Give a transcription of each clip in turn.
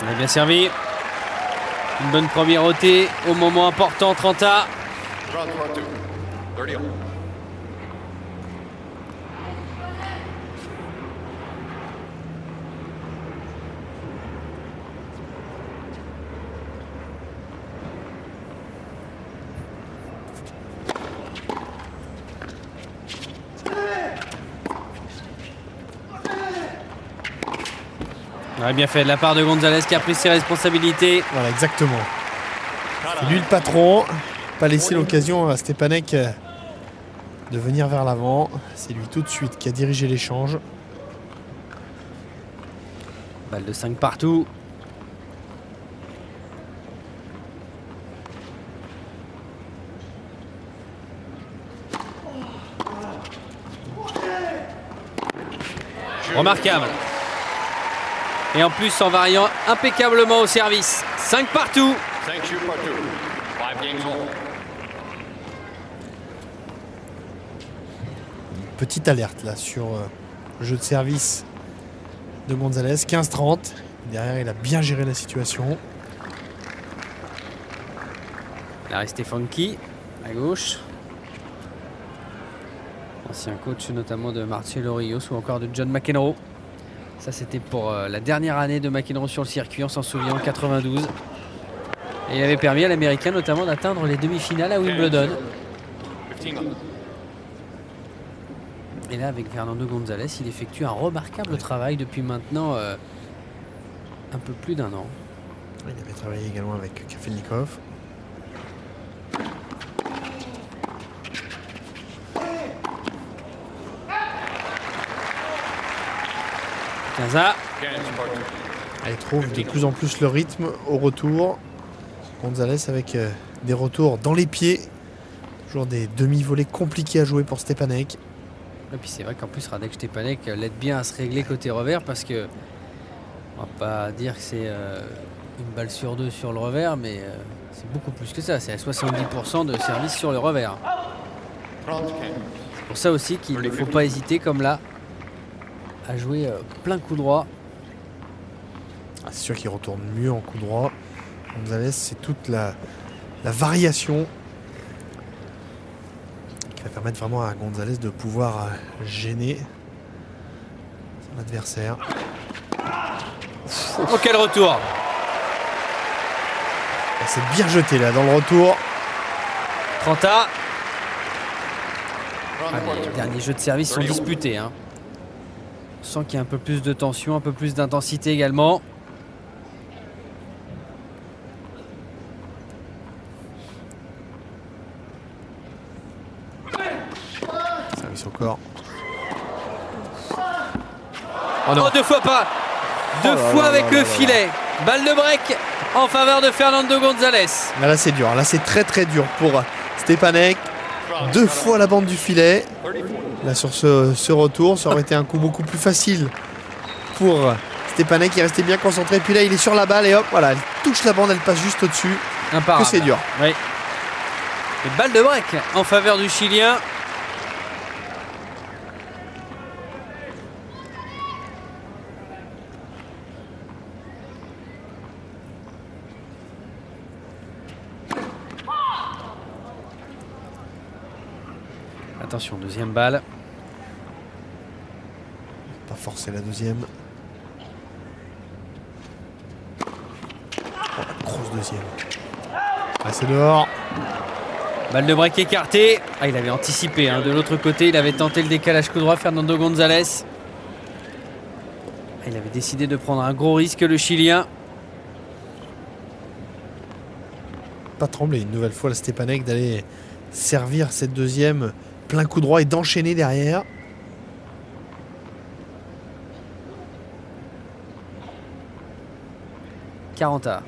On a bien servi. Une bonne première ôtée au moment important, 30A. Ouais, bien fait de la part de Gonzalez qui a pris ses responsabilités. Voilà, exactement. C'est lui le patron. Pas laisser l'occasion à Stepanek de venir vers l'avant. C'est lui tout de suite qui a dirigé l'échange. Balle de 5 partout. Remarquable. Et en plus en variant impeccablement au service. 5 partout. Petite alerte là sur le jeu de service de Gonzalez. 15-30. Derrière, il a bien géré la situation. Il a resté funky à gauche. Ancien coach notamment de Marcelo Rios ou encore de John McEnroe. Ça c'était pour la dernière année de McEnroe sur le circuit, on s'en souvient, en 92. Et il avait permis à l'Américain notamment d'atteindre les demi-finales à Wimbledon. Et là avec Fernando Gonzalez, il effectue un remarquable travail depuis maintenant un peu plus d'1 an. Il avait travaillé également avec Kafelnikov. Elle trouve de plus en plus le rythme au retour. Gonzalez avec des retours dans les pieds. Toujours des demi-volées compliquées à jouer pour Stepanek. Et puis c'est vrai qu'en plus Radek Stepanek l'aide bien à se régler côté revers parce que on va pas dire que c'est une balle sur 2 sur le revers, mais c'est beaucoup plus que ça. C'est à 70% de service sur le revers. C'est pour ça aussi qu'il ne faut pas hésiter comme là à jouer plein coup droit. Ah, c'est sûr qu'il retourne mieux en coup droit. Gonzalez, c'est toute la variation qui va permettre vraiment à Gonzalez de pouvoir gêner son adversaire. Oh, quel retour! C'est bien jeté là dans le retour. 30A. Les derniers jeux de service sont disputés. Hein. On sent qu'il y a un peu plus de tension, un peu plus d'intensité également. Service au corps. Oh non. Oh, 2 fois pas. 2 fois avec le filet. Balle de break en faveur de Fernando Gonzalez. Là c'est dur. Là c'est très très dur pour Stepanek. 2 fois la bande du filet. Là sur ce retour, ça aurait été un coup beaucoup plus facile pour Stepanek. Il restait bien concentré. Puis là il est sur la balle et hop, voilà, elle touche la bande, elle passe juste au-dessus. Imparable. Que c'est dur. Oui. Et balle de break en faveur du Chilien. Attention, deuxième balle. Pas forcer la deuxième. Oh, grosse deuxième. Ah, c'est dehors. Balle de break écartée. Ah, il avait anticipé. Hein. De l'autre côté, il avait tenté le décalage coup droit, Fernando Gonzalez. Ah, il avait décidé de prendre un gros risque, le Chilien. Pas trembler une nouvelle fois le Stepanek d'aller servir cette deuxième plein coup droit et d'enchaîner derrière. « 40A.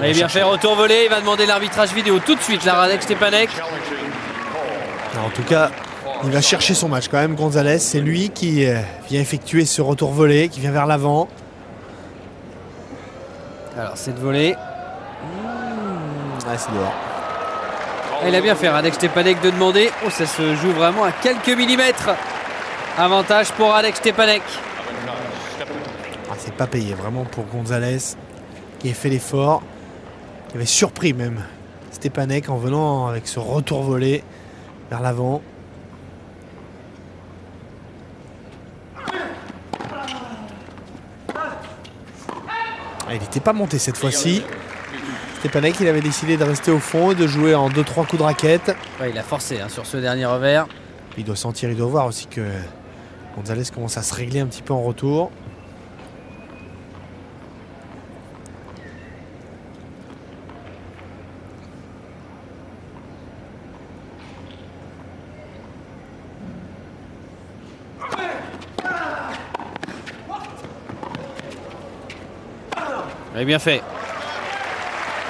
Il a bien fait, retour volé, il va demander l'arbitrage vidéo tout de suite, la Radek Stepanek. En tout cas, Il va chercher son match quand même, Gonzalez. C'est lui qui vient effectuer ce retour volé, qui vient vers l'avant. Alors cette volée. Ouais, c'est dehors. Il a bien fait Radek Stepanek de demander. Oh, ça se joue vraiment à quelques millimètres. Avantage pour Radek Stepanek. Ah, c'est pas payé vraiment pour Gonzalez qui a fait l'effort. Qui avait surpris même Stepanek en venant avec ce retour volé vers l'avant. Ah, il n'était pas monté cette fois-ci. Stepanek, il avait décidé de rester au fond et de jouer en 2-3 coups de raquette. Ouais, il a forcé sur ce dernier revers. Il doit sentir, il doit voir aussi que Gonzalez commence à se régler un petit peu en retour. Il a bien fait.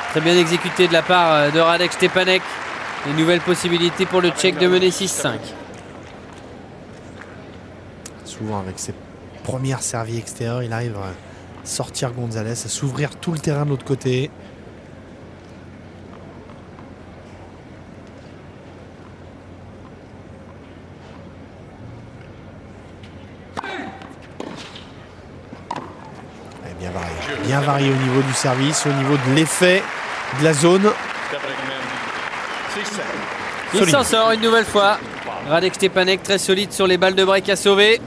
Très bien exécuté de la part de Radek Stepanek. Une nouvelle possibilité pour le Tchèque de mener 6-5. Souvent avec ses premières servies extérieures, il arrive à sortir Gonzalez, à s'ouvrir tout le terrain de l'autre côté. Bien varié au niveau du service, au niveau de l'effet de la zone. Il s'en sort une nouvelle fois. Radek Stepanek très solide sur les balles de break à sauver.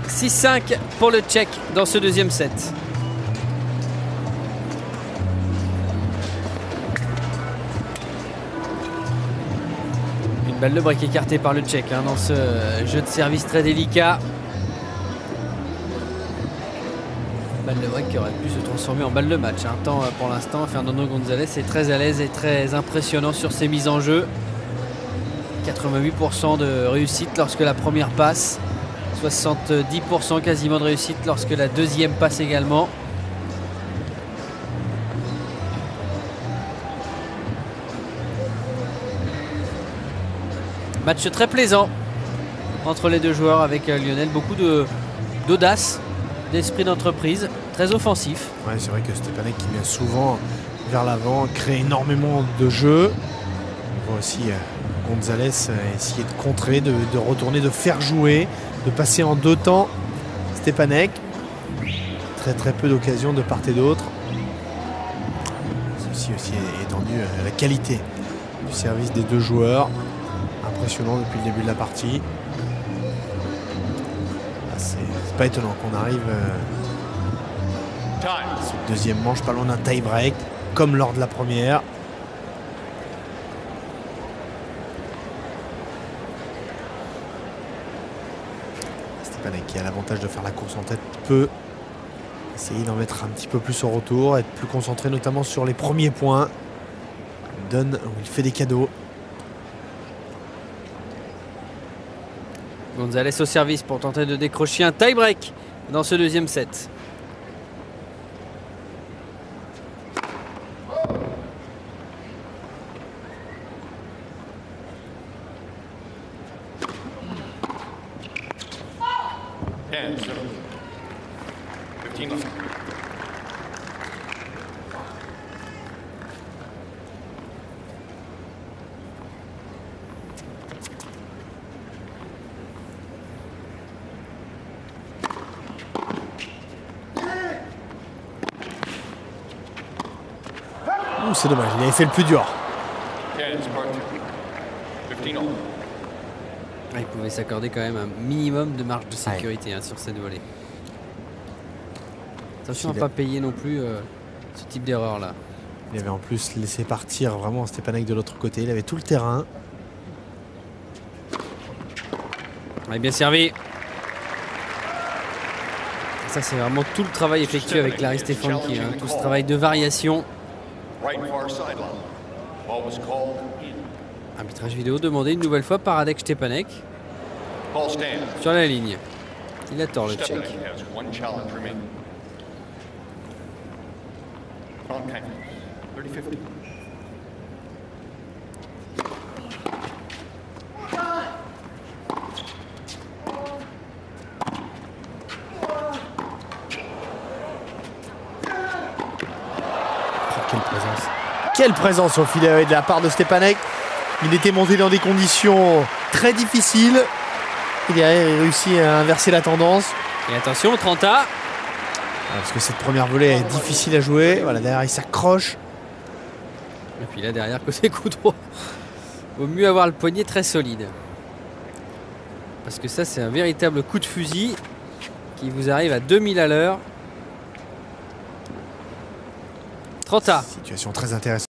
6-5 pour le Tchèque dans ce deuxième set. Une balle de break écartée par le Tchèque dans ce jeu de service très délicat. Balle de break qui aurait pu se transformer en balle de match. Tant pour l'instant, Fernando Gonzalez est très à l'aise et très impressionnant sur ses mises en jeu. 88% de réussite lorsque la première passe. 70% quasiment de réussite lorsque la deuxième passe également. Match très plaisant entre les deux joueurs avec Lionel. Beaucoup d'audace, d'esprit d'entreprise, très offensif. Ouais, c'est vrai que Stepanek qui vient souvent vers l'avant, crée énormément de jeux. On voit aussi Gonzalez essayer de contrer, de retourner, de faire jouer, de passer en deux temps. Stepanek, très peu d'occasions de part et d'autre. Ceci aussi est étendu à la qualité du service des deux joueurs. Impressionnant depuis le début de la partie. C'est pas étonnant qu'on arrive ce deuxième manche pas loin d'un tie-break comme lors de la première. Stepanek qui a l'avantage de faire la course en tête peut essayer d'en mettre un petit peu plus au retour, être plus concentré notamment sur les premiers points. Il fait des cadeaux. Gonzalez au service pour tenter de décrocher un tie-break dans ce deuxième set. C'est dommage, il avait fait le plus dur. Il pouvait s'accorder quand même un minimum de marge de sécurité sur cette volée. Attention à ne pas payer non plus ce type d'erreur là. Il avait en plus laissé partir vraiment Stepanek de l'autre côté. Il avait tout le terrain. Il est bien servi. Ça c'est vraiment tout le travail effectué avec Larry Stefanki. Tout ce travail de variation. Arbitrage vidéo demandé une nouvelle fois par Radek Stepanek. Sur la ligne. Il a tort le Tchèque. Quelle présence au filet de la part de Stepanek. Il était monté dans des conditions très difficiles. Et derrière, il réussit à inverser la tendance. Et attention, Trenta. Parce que cette première volée est difficile à jouer. Voilà, derrière, il s'accroche. Et puis là, derrière, côté coup droit. Vaut mieux avoir le poignet très solide. Parce que ça, c'est un véritable coup de fusil qui vous arrive à 2000 à l'heure. Trenta. Situation très intéressante.